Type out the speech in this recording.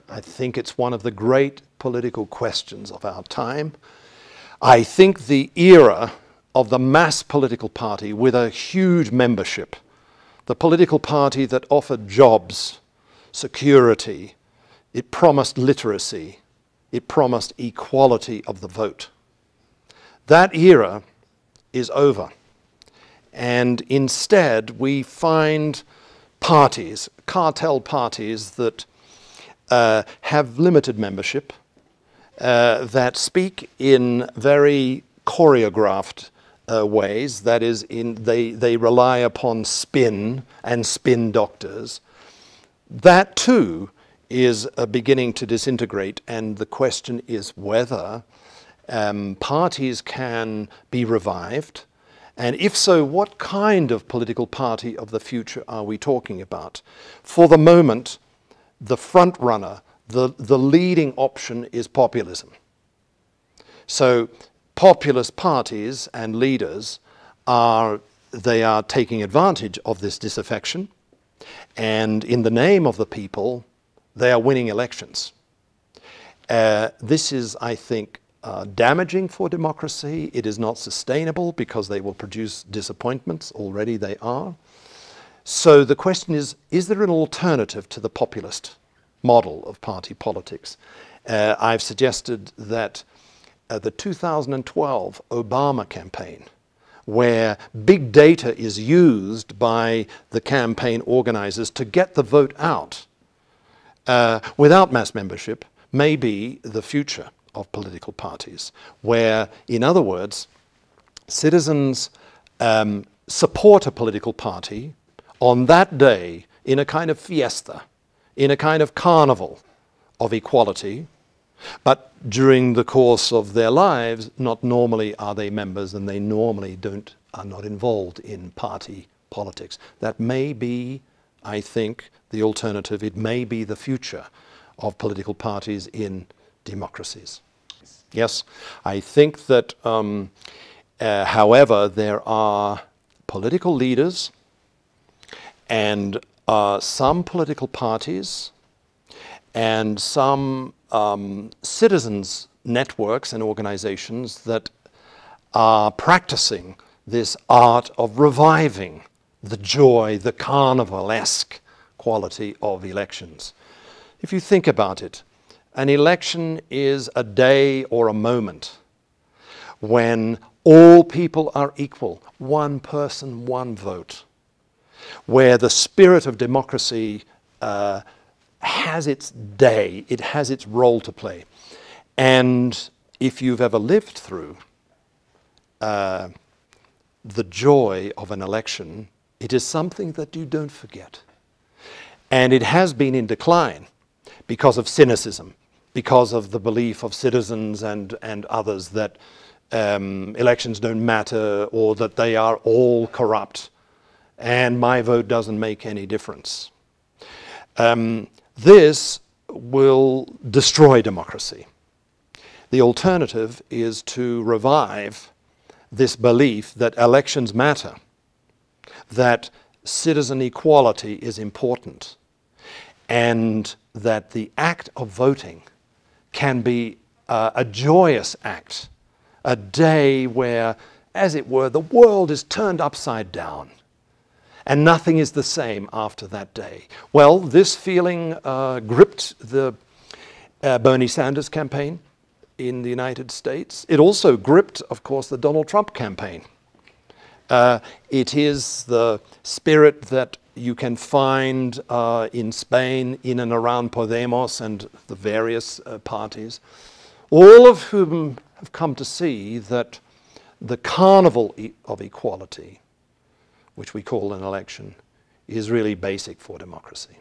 I think it's one of the great political questions of our time. I think the era of the mass political party with a huge membership, the political party that offered jobs, security, it promised literacy, it promised equality of the vote. That era is over. And instead we find parties, cartel parties that have limited membership, that speak in very choreographed ways. That is, they rely upon spin and spin doctors. That too is beginning to disintegrate, and the question is whether parties can be revived, and if so, what kind of political party of the future are we talking about? For the moment, the front runner, the leading option is populism. So populist parties and leaders are taking advantage of this disaffection, and in the name of the people, they are winning elections. This is, I think, damaging for democracy. It is not sustainable because they will produce disappointments. Already they are. So the question is there an alternative to the populist model of party politics? I've suggested that the 2012 Obama campaign, where big data is used by the campaign organizers to get the vote out without mass membership, may be the future of political parties, where, in other words, citizens support a political party on that day in a kind of fiesta, in a kind of carnival of equality, but during the course of their lives, not normally are they members, and they normally are not involved in party politics. That may be, I think, the alternative. It may be the future of political parties in democracies. Yes, I think that, however, there are political leaders and some political parties and some citizens' networks and organizations that are practicing this art of reviving the joy, the carnivalesque quality of elections. If you think about it, an election is a day or a moment when all people are equal, one person, one vote, where the spirit of democracy has its day, it has its role to play. And if you've ever lived through the joy of an election, it is something that you don't forget. And it has been in decline because of cynicism, because of the belief of citizens and others that elections don't matter, or that they are all corrupt and my vote doesn't make any difference. This will destroy democracy. The alternative is to revive this belief that elections matter, that citizen equality is important, and that the act of voting can be a joyous act, a day where, as it were, the world is turned upside down and nothing is the same after that day. Well, this feeling gripped the Bernie Sanders campaign in the United States. It also gripped, of course, the Donald Trump campaign. It is the spirit that you can find in Spain, in and around Podemos and the various parties, all of whom have come to see that the carnival of equality, which we call an election, is really basic for democracy.